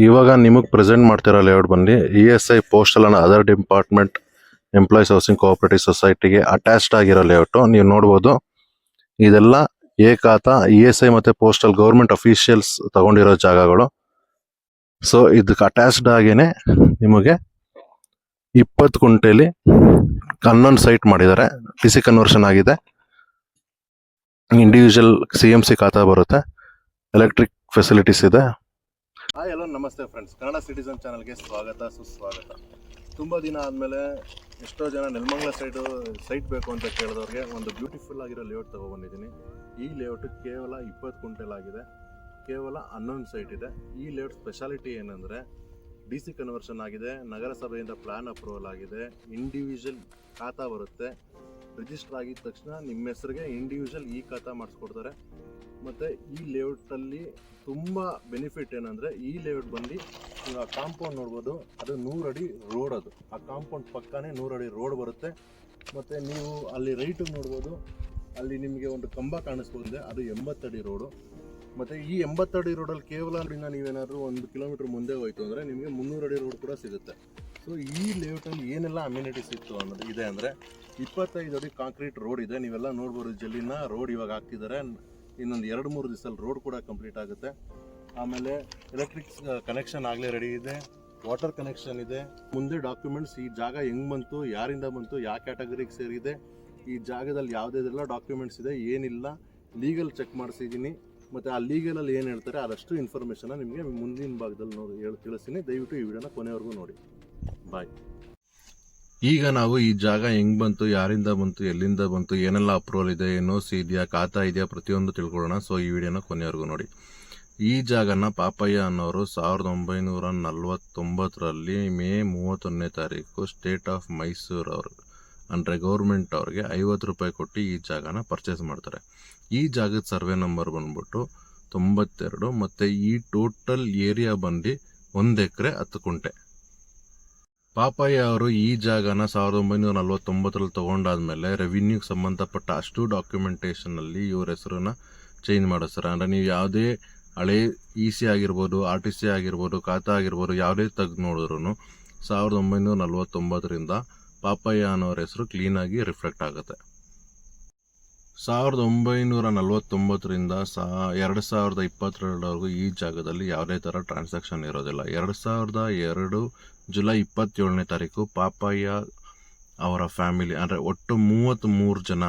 ಇವಾಗ ನಿಮಗೆ ಪ್ರೆಸೆಂಟ್ ಮಾಡ್ತಿರೋ ಲೇಔಟ್ ಬಂದು ESI postal and other department employees housing cooperative ಸೊಸೈಟಿಗೆ ಅಟ್ಯಾಚ್ಡ್ ಆಗಿರೋ ಲೇಔಟ್. ನೀವು ನೋಡ್ಬೋದು ಇದೆಲ್ಲ ಏಕಾತ ESI ಮತ್ತೆ ಪೋಸ್ಟಲ್ ಗೌರ್ಮೆಂಟ್ ಅಫಿಷಿಯಲ್ಸ್ ತಗೊಂಡಿರೋ ಜಾಗಗಳು. ಸೊ ಇದಕ್ಕೆ ಅಟ್ಯಾಚ್ಡ್ ಆಗೇನೆ ನಿಮಗೆ 20 ಗುಂಟೆಲಿ 11 ಸೈಟ್ ಮಾಡಿದ್ದಾರೆ. PC ಕನ್ವರ್ಷನ್ ಆಗಿದೆ, ಇಂಡಿವಿಜುವಲ್ CMC ಖಾತಾ ಬರುತ್ತೆ, ಎಲೆಕ್ಟ್ರಿಕ್ ಫೆಸಿಲಿಟೀಸ್ ಇದೆ. ಹಾಯ್ ಹಲೋ ನಮಸ್ತೆ ಫ್ರೆಂಡ್ಸ್, ಕನ್ನಡ ಸಿಟಿಸನ್ ಚಾನಲ್ಗೆ ಸ್ವಾಗತ ಸುಸ್ವಾಗತ. ತುಂಬ ದಿನ ಆದಮೇಲೆ ಎಷ್ಟೋ ಜನ ನೆಲಮಂಗಲ ಸೈಟ್ ಬೇಕು ಅಂತ ಕೇಳಿದವ್ರಿಗೆ ಒಂದು ಬ್ಯೂಟಿಫುಲ್ ಆಗಿರೋ ಲೇಔಟ್ ತೊಗೊಬಂದಿದ್ದೀನಿ. ಈ ಲೇಔಟ್ ಕೇವಲ 20 ಗುಂಟೆಲಾಗಿದೆ, ಕೇವಲ 11 ಸೈಟ್ ಇದೆ. ಈ ಲೇಔಟ್ ಸ್ಪೆಷಾಲಿಟಿ ಏನಂದರೆ DC ಕನ್ವರ್ಷನ್ ಆಗಿದೆ, ನಗರಸಭೆಯಿಂದ ಪ್ಲಾನ್ ಅಪ್ರೂವಲ್ ಆಗಿದೆ, ಇಂಡಿವಿಜುವಲ್ ಖಾತಾ ಬರುತ್ತೆ. ರಿಜಿಸ್ಟರ್ ಆಗಿದ ತಕ್ಷಣ ನಿಮ್ಮ ಹೆಸರಿಗೆ ಇಂಡಿವಿಜುವಲ್ ಖಾತಾ ಮಾಡಿಸ್ಕೊಡ್ತಾರೆ. ಮತ್ತು ಈ ಲೇಔಟಲ್ಲಿ ತುಂಬ ಬೆನಿಫಿಟ್ ಏನಂದರೆ, ಈ ಲೇಔಟ್ ಬಂದು ನೀವು ಆ ಕಾಂಪೌಂಡ್ ನೋಡ್ಬೋದು, ಅದು 100 ಅಡಿ ರೋಡ್. ಅದು ಆ ಕಾಂಪೌಂಡ್ ಪಕ್ಕನೇ 100 ಅಡಿ ರೋಡ್ ಬರುತ್ತೆ. ಮತ್ತು ನೀವು ಅಲ್ಲಿ ರೈಟಿಗೆ ನೋಡ್ಬೋದು, ಅಲ್ಲಿ ನಿಮಗೆ ಒಂದು ಕಂಬ ಕಾಣಿಸ್ಬೋದಿದೆ, ಅದು 80 ಅಡಿ ರೋಡು. ಮತ್ತು ಈ 80 ಅಡಿ ರೋಡಲ್ಲಿ ಕೇವಲ ನೀವೇನಾದರೂ 1 ಕಿಲೋಮೀಟ್ರ್ ಮುಂದೆ ಹೋಯ್ತು ಅಂದರೆ ನಿಮಗೆ 300 ಅಡಿ ರೋಡ್ ಕೂಡ ಸಿಗುತ್ತೆ. ಸೊ ಈ ಲೇಔಟಲ್ಲಿ ಏನೆಲ್ಲ ಅಮ್ಯುನಿಟೀಸ್ ಇತ್ತು ಅನ್ನೋದು ಇದೆ ಅಂದರೆ, 25 ಅಡಿ ಕಾಂಕ್ರೀಟ್ ರೋಡ್ ಇದೆ. ನೀವೆಲ್ಲ ನೋಡ್ಬೋದು, ಜಲ್ಲಿನ ರೋಡ್ ಇವಾಗ ಹಾಕ್ತಿದ್ದಾರೆ. ಇನ್ನೊಂದು 2-3 ದಿವಸದಲ್ಲಿ ರೋಡ್ ಕೂಡ ಕಂಪ್ಲೀಟ್ ಆಗುತ್ತೆ. ಆಮೇಲೆ ಎಲೆಕ್ಟ್ರಿಕ್ ಕನೆಕ್ಷನ್ ಆಗಲೇ ರೆಡಿ ಇದೆ, ವಾಟರ್ ಕನೆಕ್ಷನ್ ಇದೆ. ಮುಂದೆ ಡಾಕ್ಯುಮೆಂಟ್ಸ್, ಈ ಜಾಗ ಹೆಂಗೆ ಬಂತು, ಯಾರಿಂದ ಬಂತು, ಯಾವ ಕ್ಯಾಟಗರಿಗೆ ಸೇರಿದೆ, ಈ ಜಾಗದಲ್ಲಿ ಯಾವುದೆಲ್ಲ ಡಾಕ್ಯುಮೆಂಟ್ಸ್ ಇದೆ, ಏನಿಲ್ಲ, ಲೀಗಲ್ ಚೆಕ್ ಮಾಡಿಸಿದ್ದೀನಿ. ಮತ್ತು ಆ ಲೀಗಲಲ್ಲಿ ಏನು ಹೇಳ್ತಾರೆ ಅದಷ್ಟು ಇನ್ಫಾರ್ಮೇಷನ್ನ ನಿಮಗೆ ಮುಂದಿನ ಭಾಗದಲ್ಲಿ ತಿಳಿಸ್ತೀನಿ. ದಯವಿಟ್ಟು ಈ ವಿಡಿಯೋನ ಕೊನೆವರೆಗೂ ನೋಡಿ. ಬಾಯ್. ಈಗ ನಾವು ಈ ಜಾಗ ಹೆಂಗ್ ಬಂತು, ಯಾರಿಂದ ಬಂತು, ಎಲ್ಲಿಂದ ಬಂತು, ಏನೆಲ್ಲ ಅಪ್ರೂವಲ್ ಇದೆ, NOC ಇದೆಯಾ, ಖಾತಾ ಇದೆಯಾ, ಪ್ರತಿಯೊಂದು ತಿಳ್ಕೊಳ್ಳೋಣ. ಸೊ ಈ ವಿಡಿಯೋನ ಕೊನೆವರೆಗೂ ನೋಡಿ. ಈ ಜಾಗನ ಪಾಪಯ್ಯ ಅನ್ನೋರು 1949ರಲ್ಲಿ ಮೇ 31ನೇ ತಾರೀಕು ಸ್ಟೇಟ್ ಆಫ್ ಮೈಸೂರು ಅವರು ಅಂದರೆ ಗೌರ್ಮೆಂಟ್ ಅವ್ರಿಗೆ 50 ರೂಪಾಯಿ ಕೊಟ್ಟು ಈ ಜಾಗನ ಪರ್ಚೇಸ್ ಮಾಡ್ತಾರೆ. ಈ ಜಾಗದ ಸರ್ವೆ ನಂಬರ್ ಬಂದ್ಬಿಟ್ಟು 92. ಮತ್ತು ಈ ಟೋಟಲ್ ಏರಿಯಾ ಬಂದು 1 ಎಕರೆ 10 ಗುಂಟೆ. ಪಾಪಯ್ಯ ಅವರು ಈ ಜಾಗನ 1949ರಲ್ಲಿ ತೊಗೊಂಡಾದ್ಮೇಲೆ ರೆವಿನ್ಯೂಗೆ ಸಂಬಂಧಪಟ್ಟ ಅಷ್ಟು ಡಾಕ್ಯುಮೆಂಟೇಷನಲ್ಲಿ ಇವ್ರ ಹೆಸರನ್ನ ಚೇಂಜ್ ಮಾಡಿಸ್ತಾರೆ. ಅಂದರೆ ನೀವು ಯಾವುದೇ ಹಳೆ EC ಆಗಿರ್ಬೋದು, RTC ಆಗಿರ್ಬೋದು, ಖಾತಾ ಆಗಿರ್ಬೋದು, ಯಾವುದೇ ತೆಗೆದು ನೋಡಿದ್ರು 1949ರಿಂದ ಪಾಪಯ್ಯ ಅನ್ನೋರ ಹೆಸರು ಕ್ಲೀನಾಗಿ ರಿಫ್ಲೆಕ್ಟ್ ಆಗುತ್ತೆ. 1949ರಿಂದ 2022ವರೆಗೂ ಈ ಜಾಗದಲ್ಲಿ ಯಾವುದೇ ಥರ ಟ್ರಾನ್ಸಾಕ್ಷನ್ ಇರೋದಿಲ್ಲ. 2002 ಜುಲೈ 27ನೇ ತಾರೀಕು ಪಾಪಯ್ಯ ಅವರ ಫ್ಯಾಮಿಲಿ ಅಂದರೆ ಒಟ್ಟು 33 ಜನ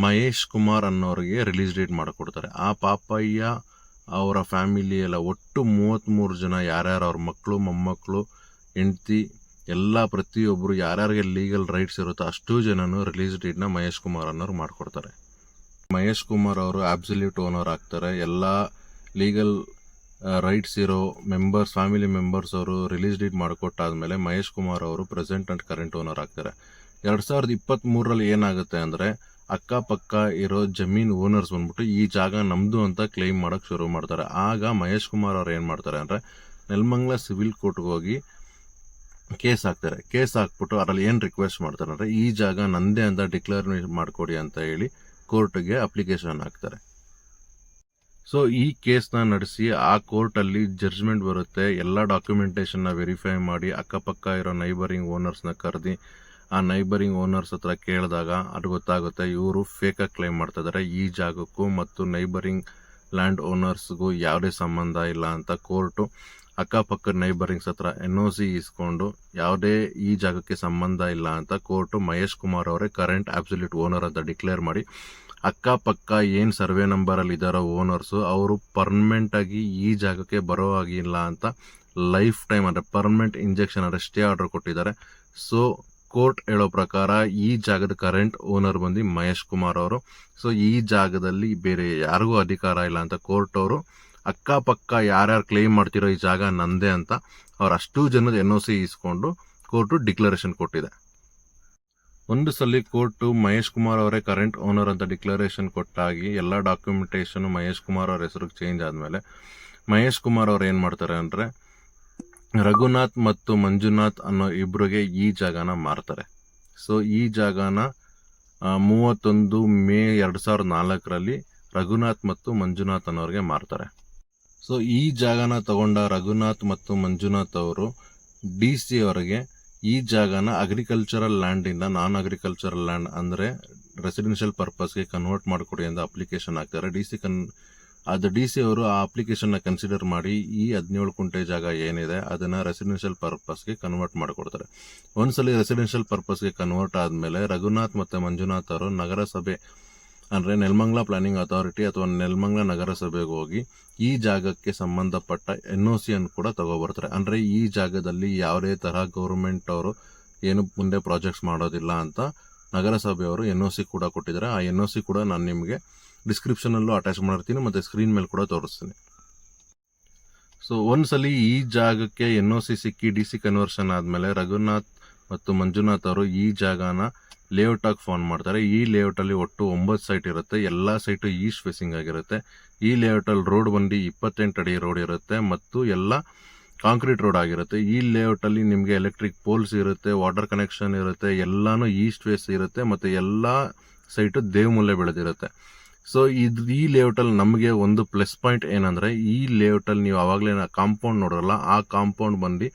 ಮಹೇಶ್ ಕುಮಾರ್ ಅನ್ನೋರಿಗೆ ರಿಲೀಸ್ ಡೇಟ್ ಮಾಡಿಕೊಡ್ತಾರೆ. ಆ ಪಾಪಯ್ಯ ಅವರ ಫ್ಯಾಮಿಲಿ ಎಲ್ಲ ಒಟ್ಟು 33 ಜನ, ಯಾರ್ಯಾರು ಅವ್ರ ಮಕ್ಕಳು, ಮೊಮ್ಮಕ್ಕಳು, ಹೆಂಡತಿ ಎಲ್ಲ ಪ್ರತಿಯೊಬ್ಬರು ಯಾರ್ಯಾರಿಗೆ ಲೀಗಲ್ ರೈಟ್ಸ್ ಇರುತ್ತೋ ಅಷ್ಟು ಜನನು ರಿಲೀಸ್ ಡೇಟ್ನ ಮಹೇಶ್ ಕುಮಾರ್ ಅನ್ನೋರು ಮಾಡಿಕೊಡ್ತಾರೆ. ಮಹೇಶ್ ಕುಮಾರ್ ಅವರು ಆಬ್ಸಲ್ಯೂಟ್ ಓನರ್ ಆಗ್ತಾರೆ. ಎಲ್ಲ ಲೀಗಲ್ ರೈಟ್ಸ್ ಇರೋ ಮೆಂಬರ್ಸ್, ಫ್ಯಾಮಿಲಿ ಮೆಂಬರ್ಸ್ ಅವರು ರಿಲೀಸ್ ಡೇಟ್ ಮಾಡಿಕೊಟ್ಟಾದ್ಮೇಲೆ ಮಹೇಶ್ ಕುಮಾರ್ ಅವರು ಪ್ರೆಸೆಂಟ್ ಅಂಡ್ ಕರೆಂಟ್ ಓನರ್ ಆಗ್ತಾರೆ. 2023ರಲ್ಲಿ ಏನಾಗುತ್ತೆ ಅಂದರೆ, ಅಕ್ಕಪಕ್ಕ ಇರೋ ಜಮೀನ್ ಓನರ್ಸ್ ಬಂದ್ಬಿಟ್ಟು ಈ ಜಾಗ ನಮ್ಮದು ಅಂತ ಕ್ಲೈಮ್ ಮಾಡೋಕ್ಕೆ ಶುರು ಮಾಡ್ತಾರೆ. ಆಗ ಮಹೇಶ್ ಕುಮಾರ್ ಅವ್ರು ಏನು ಮಾಡ್ತಾರೆ ಅಂದರೆ, ನೆಲಮಂಗಲ ಸಿವಿಲ್ ಕೋರ್ಟ್ಗೆ ಹೋಗಿ ಕೇಸ್ ಹಾಕ್ತಾರೆ. ಕೇಸ್ ಹಾಕ್ಬಿಟ್ಟು ಅದರಲ್ಲಿ ಏನು ರಿಕ್ವೆಸ್ಟ್ ಮಾಡ್ತಾರೆ ಅಂದರೆ, ಈ ಜಾಗ ನಂದೇ ಅಂತ ಡಿಕ್ಲೇರ್ ಮಾಡಿಕೊಡಿ ಅಂತ ಹೇಳಿ ಕೋರ್ಟ್ಗೆ ಅಪ್ಲಿಕೇಶನ್ ಹಾಕ್ತಾರೆ. ಸೊ ಈ ಕೇಸ್ನ ನಡೆಸಿ ಆ ಕೋರ್ಟಲ್ಲಿ ಜಡ್ಜ್ಮೆಂಟ್ ಬರುತ್ತೆ. ಎಲ್ಲ ಡಾಕ್ಯುಮೆಂಟೇಷನ್ನ ವೆರಿಫೈ ಮಾಡಿ ಅಕ್ಕಪಕ್ಕ ಇರೋ ನೈಬರಿಂಗ್ ಓನರ್ಸ್ನ ಕರೆದಿ ಆ ನೈಬರಿಂಗ್ ಓನರ್ಸ್ ಹತ್ರ ಕೇಳಿದಾಗ ಅದು ಗೊತ್ತಾಗುತ್ತೆ ಇವರು ಫೇಕಾಗಿ ಕ್ಲೈಮ್ ಮಾಡ್ತಾ ಇದ್ದಾರೆ. ಈ ಜಾಗಕ್ಕೂ ಮತ್ತು ನೈಬರಿಂಗ್ ಲ್ಯಾಂಡ್ ಓನರ್ಸ್ಗೂ ಯಾವುದೇ ಸಂಬಂಧ ಇಲ್ಲ ಅಂತ ಕೋರ್ಟು ಅಕ್ಕಪಕ್ಕದ ನೈಬರಿಂಗ್ಸ್ ಹತ್ರ NOC ಇಸ್ಕೊಂಡು ಯಾವುದೇ ಈ ಜಾಗಕ್ಕೆ ಸಂಬಂಧ ಇಲ್ಲ ಅಂತ ಕೋರ್ಟು ಮಹೇಶ್ ಕುಮಾರ್ ಅವರೇ ಕರೆಂಟ್ ಅಬ್ಸಲ್ಯೂಟ್ ಓನರ್ ಅಂತ ಡಿಕ್ಲೇರ್ ಮಾಡಿ, ಅಕ್ಕಪಕ್ಕ ಏನು ಸರ್ವೆ ನಂಬರಲ್ಲಿ ಇದ್ದಾರೋ ಓನರ್ಸು ಅವರು ಪರ್ಮನೆಂಟಾಗಿ ಈ ಜಾಗಕ್ಕೆ ಬರೋ ಆಗಿಲ್ಲ ಅಂತ ಲೈಫ್ ಟೈಮ್ ಅಂದರೆ ಪರ್ಮನೆಂಟ್ ಇಂಜೆಕ್ಷನ್ ಅಂದರೆ ಸ್ಟೇ ಆರ್ಡರ್ ಕೊಟ್ಟಿದ್ದಾರೆ. ಸೊ ಕೋರ್ಟ್ ಹೇಳೋ ಪ್ರಕಾರ ಈ ಜಾಗದ ಕರೆಂಟ್ ಓನರ್ ಬಂದು ಮಹೇಶ್ ಕುಮಾರ್ ಅವರು. ಸೊ ಈ ಜಾಗದಲ್ಲಿ ಬೇರೆ ಯಾರಿಗೂ ಅಧಿಕಾರ ಇಲ್ಲ ಅಂತ ಕೋರ್ಟ್ ಅವರು ಅಕ್ಕಪಕ್ಕ ಯಾರ್ಯಾರು ಕ್ಲೈಮ್ ಮಾಡ್ತಿರೋ ಈ ಜಾಗ ನಂದೇ ಅಂತ ಅವ್ರು ಅಷ್ಟು ಜನದ NOC ಇಸ್ಕೊಂಡು ಕೋರ್ಟು ಡಿಕ್ಲರೇಷನ್ ಕೊಟ್ಟಿದೆ. ಒಂದು ಸಲ ಕೋರ್ಟು ಮಹೇಶ್ ಕುಮಾರ್ ಅವರೇ ಕರೆಂಟ್ ಓನರ್ ಅಂತ ಡಿಕ್ಲರೇಷನ್ ಕೊಟ್ಟಾಗಿ ಎಲ್ಲ ಡಾಕ್ಯುಮೆಂಟೇಷನ್ ಮಹೇಶ್ ಕುಮಾರ್ ಅವ್ರ ಹೆಸರಿಗೆ ಚೇಂಜ್ ಆದಮೇಲೆ ಮಹೇಶ್ ಕುಮಾರ್ ಅವ್ರು ಏನು ಮಾಡ್ತಾರೆ ಅಂದರೆ, ರಘುನಾಥ್ ಮತ್ತು ಮಂಜುನಾಥ್ ಅನ್ನೋ ಇಬ್ಬರಿಗೆ ಈ ಜಾಗನ ಮಾರ್ತಾರೆ. ಸೊ ಈ ಜಾಗನ 31 ಮೇ 2004ರಲ್ಲಿ ರಘುನಾಥ್ ಮತ್ತು ಮಂಜುನಾಥ್ ಅನ್ನೋರಿಗೆ ಮಾರ್ತಾರೆ. ಸೊ ಈ ಜಾಗನ ತಗೊಂಡ ರಘುನಾಥ್ ಮತ್ತು ಮಂಜುನಾಥ್ ಅವರು DC ಅವರಿಗೆ ಈ ಜಾಗನ ಅಗ್ರಿಕಲ್ಚರಲ್ ಲ್ಯಾಂಡಿಂದ ನಾನ್ ಅಗ್ರಿಕಲ್ಚರಲ್ ಲ್ಯಾಂಡ್ ಅಂದರೆ ರೆಸಿಡೆನ್ಷಿಯಲ್ ಪರ್ಪಸ್ಗೆ ಕನ್ವರ್ಟ್ ಮಾಡಿಕೊಡಿ ಅಂತ ಅಪ್ಲಿಕೇಶನ್ ಹಾಕ್ತಾರೆ. DC ಅವರು ಆ ಅಪ್ಲಿಕೇಶನ್ನ ಕನ್ಸಿಡರ್ ಮಾಡಿ ಈ 17 ಕುಂಟೆ ಜಾಗ ಏನಿದೆ ಅದನ್ನು ರೆಸಿಡೆನ್ಷಿಯಲ್ ಪರ್ಪಸ್ಗೆ ಕನ್ವರ್ಟ್ ಮಾಡಿಕೊಡ್ತಾರೆ. ಒಂದ್ಸಲಿ ರೆಸಿಡೆನ್ಷಿಯಲ್ ಪರ್ಪಸ್ಗೆ ಕನ್ವರ್ಟ್ ಆದಮೇಲೆ ರಘುನಾಥ್ ಮತ್ತು ಮಂಜುನಾಥ್ ಅವರು ನಗರಸಭೆ ಅಂದರೆ ನೆಲಮಂಗಲ ಪ್ಲಾನಿಂಗ್ ಅಥಾರಿಟಿ ಅಥವಾ ನೆಲಮಂಗಲ ನಗರಸಭೆಗೆ ಹೋಗಿ ಈ ಜಾಗಕ್ಕೆ ಸಂಬಂಧಪಟ್ಟ NOC ಅನ್ನು ಕೂಡ ತಗೋಬರ್ತಾರೆ. ಅಂದರೆ ಈ ಜಾಗದಲ್ಲಿ ಯಾವುದೇ ತರಹ ಗೌರ್ಮೆಂಟ್ ಅವರು ಏನು ಮುಂದೆ ಪ್ರಾಜೆಕ್ಟ್ಸ್ ಮಾಡೋದಿಲ್ಲ ಅಂತ ನಗರಸಭೆಯವರು NOC ಕೂಡ ಕೊಟ್ಟಿದ್ದಾರೆ. ಆ NOC ಕೂಡ ನಾನು ನಿಮಗೆ ಡಿಸ್ಕ್ರಿಪ್ಷನಲ್ಲೂ ಅಟ್ಯಾಚ್ ಮಾಡಿರ್ತೀನಿ ಮತ್ತು ಸ್ಕ್ರೀನ್ ಮೇಲೆ ಕೂಡ ತೋರಿಸ್ತೀನಿ. ಸೊ ಒಂದ್ಸಲಿ ಈ ಜಾಗಕ್ಕೆ NOC ಸಿಕ್ಕಿ DC ಕನ್ವರ್ಷನ್ ಆದಮೇಲೆ ರಘುನಾಥ್ ಮತ್ತು ಮಂಜುನಾಥ್ ಅವರು ಈ ಜಾಗನ ಲೇಔಟ್ ಆಗಿ ಫಾರ್ಮ್ ಮಾಡ್ತಾರೆ. ಈ ಲೇಔಟಲ್ಲಿ ಒಟ್ಟು 9 ಸೈಟ್ ಇರುತ್ತೆ. ಎಲ್ಲ ಸೈಟು ಈಸ್ಟ್ ಫೇಸಿಂಗ್ ಆಗಿರುತ್ತೆ. ಈ ಲೇಔಟಲ್ಲಿ ರೋಡ್ ಬಂದು 28 ಅಡಿ ರೋಡ್ ಇರುತ್ತೆ ಮತ್ತು ಎಲ್ಲ ಕಾಂಕ್ರೀಟ್ ರೋಡ್ ಆಗಿರುತ್ತೆ. ಈ ಲೇಔಟಲ್ಲಿ ನಿಮಗೆ ಎಲೆಕ್ಟ್ರಿಕ್ ಪೋಲ್ಸ್ ಇರುತ್ತೆ, ವಾಟರ್ ಕನೆಕ್ಷನ್ ಇರುತ್ತೆ, ಎಲ್ಲಾನು ಈಸ್ಟ್ ಫೇಸ್ ಇರುತ್ತೆ ಮತ್ತು ಎಲ್ಲ ಸೈಟು ದೇವಮೂಲೆ ಬೆಳೆದಿರುತ್ತೆ. ಸೊ ಈ ಲೇಔಟಲ್ಲಿ ನಮಗೆ ಒಂದು ಪ್ಲಸ್ ಪಾಯಿಂಟ್ ಏನಂದರೆ ಈ ಲೇಔಟಲ್ಲಿ ನೀವು ಆವಾಗಲೇ ಕಾಂಪೌಂಡ್ ನೋಡೋಲ್ಲ, ಆ ಕಾಂಪೌಂಡ್ ಬಂದು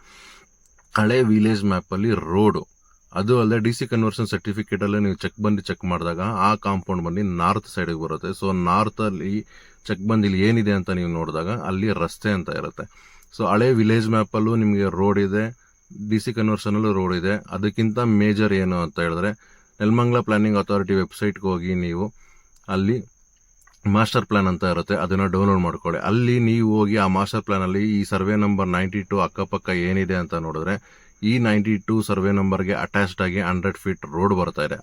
ಹಳೆ ವಿಲೇಜ್ ಮ್ಯಾಪಲ್ಲಿ ರೋಡು, ಅದು ಅಲ್ಲದೆ DC ಕನ್ವರ್ಷನ್ ಸರ್ಟಿಫಿಕೇಟಲ್ಲೇ ನೀವು ಚೆಕ್ ಮಾಡಿದಾಗ ಆ ಕಾಂಪೌಂಡ್ ಬಂದು ನಾರ್ತ್ ಸೈಡಿಗೆ ಬರುತ್ತೆ. ಸೊ ನಾರ್ತಲ್ಲಿ ಚೆಕ್ ಇಲ್ಲಿ ಏನಿದೆ ಅಂತ ನೀವು ನೋಡಿದಾಗ ಅಲ್ಲಿ ರಸ್ತೆ ಅಂತ ಇರುತ್ತೆ. ಸೊ ಹಳೆ ವಿಲೇಜ್ ಮ್ಯಾಪಲ್ಲೂ ನಿಮಗೆ ರೋಡ್ ಇದೆ, DC ಕನ್ವರ್ಷನಲ್ಲೂ ರೋಡ್ ಇದೆ. ಅದಕ್ಕಿಂತ ಮೇಜರ್ ಏನು ಅಂತ ಹೇಳಿದ್ರೆ ನೆಲಮಂಗಲ ಪ್ಲಾನಿಂಗ್ ಅಥಾರಿಟಿ ವೆಬ್ಸೈಟ್ಗೆ ಹೋಗಿ ನೀವು ಅಲ್ಲಿ ಮಾಸ್ಟರ್ ಪ್ಲಾನ್ ಅಂತ ಇರುತ್ತೆ, ಅದನ್ನು ಡೌನ್ಲೋಡ್ ಮಾಡ್ಕೊಳ್ಳಿ. ಅಲ್ಲಿ ನೀವು ಹೋಗಿ ಆ ಮಾಸ್ಟರ್ ಪ್ಲಾನಲ್ಲಿ ಈ ಸರ್ವೆ ನಂಬರ್ 92 ಅಕ್ಕಪಕ್ಕ ಏನಿದೆ ಅಂತ ನೋಡಿದ್ರೆ ಈ 92 ಸರ್ವೆ ನಂಬರ್ಗೆ ಅಟ್ಯಾಚ್ಡ್ ಆಗಿ 100 ಫೀಟ್ ರೋಡ್ ಬರ್ತಾ ಇದೆ.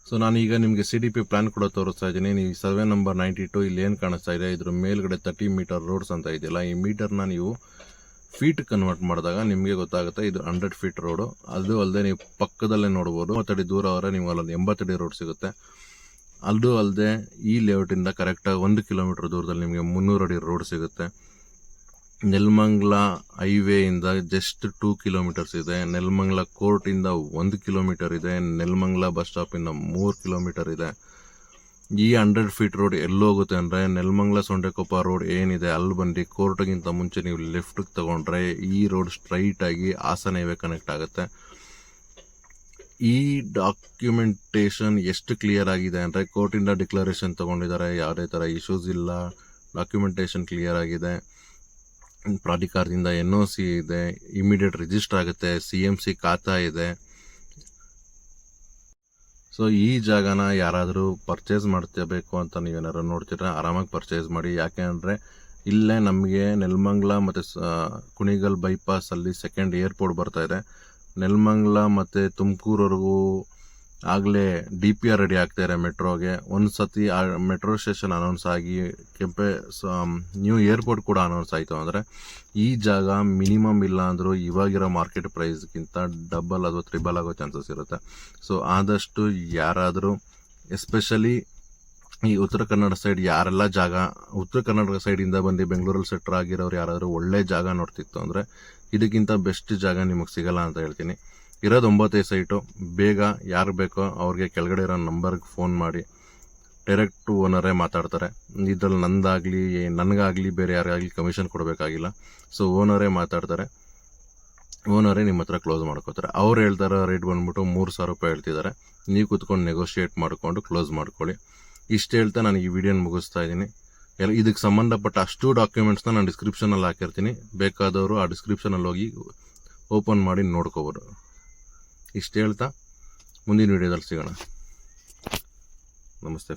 ಸೊ ನಾನೀಗ ನಿಮಗೆ CDP ಪ್ಲಾನ್ ಕೂಡ ತೋರಿಸ್ತಾ ಇದ್ದೀನಿ. ನೀವು ಈ ಸರ್ವೆ ನಂಬರ್ 92 ಇಲ್ಲಿ ಏನು ಕಾಣಿಸ್ತಾ ಇದೆ, ಇದ್ರ ಮೇಲ್ಗಡೆ 30 ಮೀಟರ್ ರೋಡ್ಸ್ ಅಂತ ಇದೆಯಲ್ಲ, ಈ ಮೀಟರ್ನ ನೀವು ಫೀಟ್ ಕನ್ವರ್ಟ್ ಮಾಡಿದಾಗ ನಿಮಗೆ ಗೊತ್ತಾಗುತ್ತೆ ಇದು 100 ಫೀಟ್ ರೋಡು. ಅದು ಅಲ್ಲದೆ ನೀವು ಪಕ್ಕದಲ್ಲೇ ನೋಡ್ಬೋದು 30 ಅಡಿ ದೂರ ಅವರ ನೀವು ಅಲ್ಲೊಂದು 80 ಅಡಿ ರೋಡ್ ಸಿಗುತ್ತೆ. ಅದು ಅಲ್ಲದೆ ಈ ಲೇಔಟಿಂದ ಕರೆಕ್ಟಾಗಿ 1 ಕಿಲೋಮೀಟರ್ ದೂರದಲ್ಲಿ ನಿಮಗೆ 300 ಅಡಿ ರೋಡ್ ಸಿಗುತ್ತೆ. ನೆಲಮಂಗಲ ಹೈವೇಯಿಂದ ಜಸ್ಟ್ 2 ಕಿಲೋಮೀಟರ್ಸ್ ಇದೆ. ನೆಲಮಂಗಲ ಕೋರ್ಟಿಂದ 1 ಕಿಲೋಮೀಟರ್ ಇದೆ. ನೆಲಮಂಗಲ ಬಸ್ ಸ್ಟಾಪಿಂದ 3 ಕಿಲೋಮೀಟರ್ ಇದೆ. ಈ 100 ಫೀಟ್ ರೋಡ್ ಎಲ್ಲೋಗುತ್ತೆ ಅಂದರೆ ನೆಲಮಂಗಲ ಸೊಂಡೆಕೊಪ್ಪ ರೋಡ್ ಏನಿದೆ ಅಲ್ಲಿ ಬಂದು ಕೋರ್ಟ್ಗಿಂತ ಮುಂಚೆ ನೀವು ಲೆಫ್ಟಿಗೆ ತಗೊಂಡ್ರೆ ಈ ರೋಡ್ ಸ್ಟ್ರೈಟ್ ಆಗಿ ಹಾಸನ ಹೈವೇ ಕನೆಕ್ಟ್ ಆಗುತ್ತೆ. ಈ ಡಾಕ್ಯುಮೆಂಟೇಶನ್ ಎಷ್ಟು ಕ್ಲಿಯರ್ ಆಗಿದೆ ಅಂದರೆ ಕೋರ್ಟಿಂದ ಡಿಕ್ಲರೇಷನ್ ತಗೊಂಡಿದ್ದಾರೆ, ಯಾವುದೇ ಥರ ಇಶ್ಯೂಸ್ ಇಲ್ಲ, ಡಾಕ್ಯುಮೆಂಟೇಶನ್ ಕ್ಲಿಯರ್ ಆಗಿದೆ, ಪ್ರಾಧಿಕಾರದಿಂದ NOC ಇದೆ, ಇಮಿಡಿಯೇಟ್ ರಿಜಿಸ್ಟರ್ ಆಗುತ್ತೆ, CMC ಖಾತಾ ಇದೆ. ಸೊ ಈ ಜಾಗನ ಯಾರಾದರೂ ಪರ್ಚೇಸ್ ಮಾಡ್ತಿರಬೇಕು ಅಂತ ನೀವೇನಾದ್ರು ನೋಡ್ತೀರಾ ಆರಾಮಾಗಿ ಪರ್ಚೇಸ್ ಮಾಡಿ. ಯಾಕೆ ಅಂದರೆ ಇಲ್ಲೇ ನಮಗೆ ನೆಲಮಂಗಲ ಮತ್ತು ಕುಣಿಗಲ್ ಬೈಪಾಸಲ್ಲಿ ಸೆಕೆಂಡ್ ಏರ್ಪೋರ್ಟ್ ಬರ್ತಾ ಇದೆ. ನೆಲಮಂಗಲ ಮತ್ತು ತುಮಕೂರವರೆಗೂ ಆಗಲೇ DPR ರೆಡಿ ಆಗ್ತಾಯಿದೆ ಮೆಟ್ರೋಗೆ. ಒಂದು ಸತಿ ಮೆಟ್ರೋ ಸ್ಟೇಷನ್ ಅನೌನ್ಸ್ ಆಗಿ ನ್ಯೂ ಏರ್ಪೋರ್ಟ್ ಕೂಡ ಅನೌನ್ಸ್ ಆಯಿತು ಅಂದರೆ ಈ ಜಾಗ ಮಿನಿಮಮ್ ಇಲ್ಲ ಅಂದರೂ ಇವಾಗಿರೋ ಮಾರ್ಕೆಟ್ ಪ್ರೈಸ್ಗಿಂತ ಡಬಲ್ ಅಥವಾ ತ್ರಿಬಲ್ ಆಗೋ ಚಾನ್ಸಸ್ ಇರುತ್ತೆ. ಸೊ ಆದಷ್ಟು ಯಾರಾದರೂ ಎಸ್ಪೆಷಲಿ ಈ ಉತ್ತರ ಕನ್ನಡ ಸೈಡ್ ಯಾರೆಲ್ಲ ಉತ್ತರ ಕನ್ನಡ ಸೈಡಿಂದ ಬಂದು ಬೆಂಗಳೂರಲ್ಲಿ ಸೆಟ್ರ್ ಆಗಿರೋರು ಯಾರಾದರೂ ಒಳ್ಳೆ ಜಾಗ ನೋಡ್ತಿತ್ತು ಅಂದರೆ ಇದಕ್ಕಿಂತ ಬೆಸ್ಟ್ ಜಾಗ ನಿಮಗೆ ಸಿಗಲ್ಲ ಅಂತ ಹೇಳ್ತೀನಿ. ಇರೋದು 9 ಸೈಟು. ಬೇಗ ಯಾರು ಬೇಕೋ ಅವ್ರಿಗೆ ಕೆಳಗಡೆ ಇರೋ ನಂಬರ್ಗೆ ಫೋನ್ ಮಾಡಿ ಡೈರೆಕ್ಟ್ ಓನರೇ ಮಾತಾಡ್ತಾರೆ. ಇದರಲ್ಲಿ ನನಗಾಗಲಿ ಬೇರೆ ಯಾರಿಗಾಗಲಿ ಕಮಿಷನ್ ಕೊಡಬೇಕಾಗಿಲ್ಲ. ಸೊ ಓನರೇ ಮಾತಾಡ್ತಾರೆ, ಓನರೇ ನಿಮ್ಮ ಹತ್ರ ಕ್ಲೋಸ್ ಮಾಡ್ಕೋತಾರೆ. ಅವ್ರು ಹೇಳ್ತಾರೋ ರೇಟ್ ಬಂದ್ಬಿಟ್ಟು 3,000 ರೂಪಾಯಿ ಹೇಳ್ತಿದ್ದಾರೆ. ನೀವು ಕೂತ್ಕೊಂಡು ನೆಗೋಷಿಯೇಟ್ ಮಾಡಿಕೊಂಡು ಕ್ಲೋಸ್ ಮಾಡ್ಕೊಳ್ಳಿ. ಇಷ್ಟು ಹೇಳ್ತಾ ನಾನು ಈ ವಿಡಿಯೋನ ಮುಗಿಸ್ತಾ ಇದ್ದೀನಿ. ಇದಕ್ಕೆ ಸಂಬಂಧಪಟ್ಟ ಅಷ್ಟು ಡಾಕ್ಯುಮೆಂಟ್ಸ್ನ ನಾನು ಡಿಸ್ಕ್ರಿಪ್ಷನಲ್ಲಿ ಹಾಕಿರ್ತೀನಿ. ಬೇಕಾದವರು ಆ ಡಿಸ್ಕ್ರಿಪ್ಷನಲ್ಲಿ ಹೋಗಿ ಓಪನ್ ಮಾಡಿ ನೋಡ್ಕೋಬೋದು. ಇಷ್ಟು ಹೇಳ್ತಾ ಮುಂದಿನ ವಿಡಿಯೋದಲ್ಲಿ ಸಿಗೋಣ. ನಮಸ್ತೆ.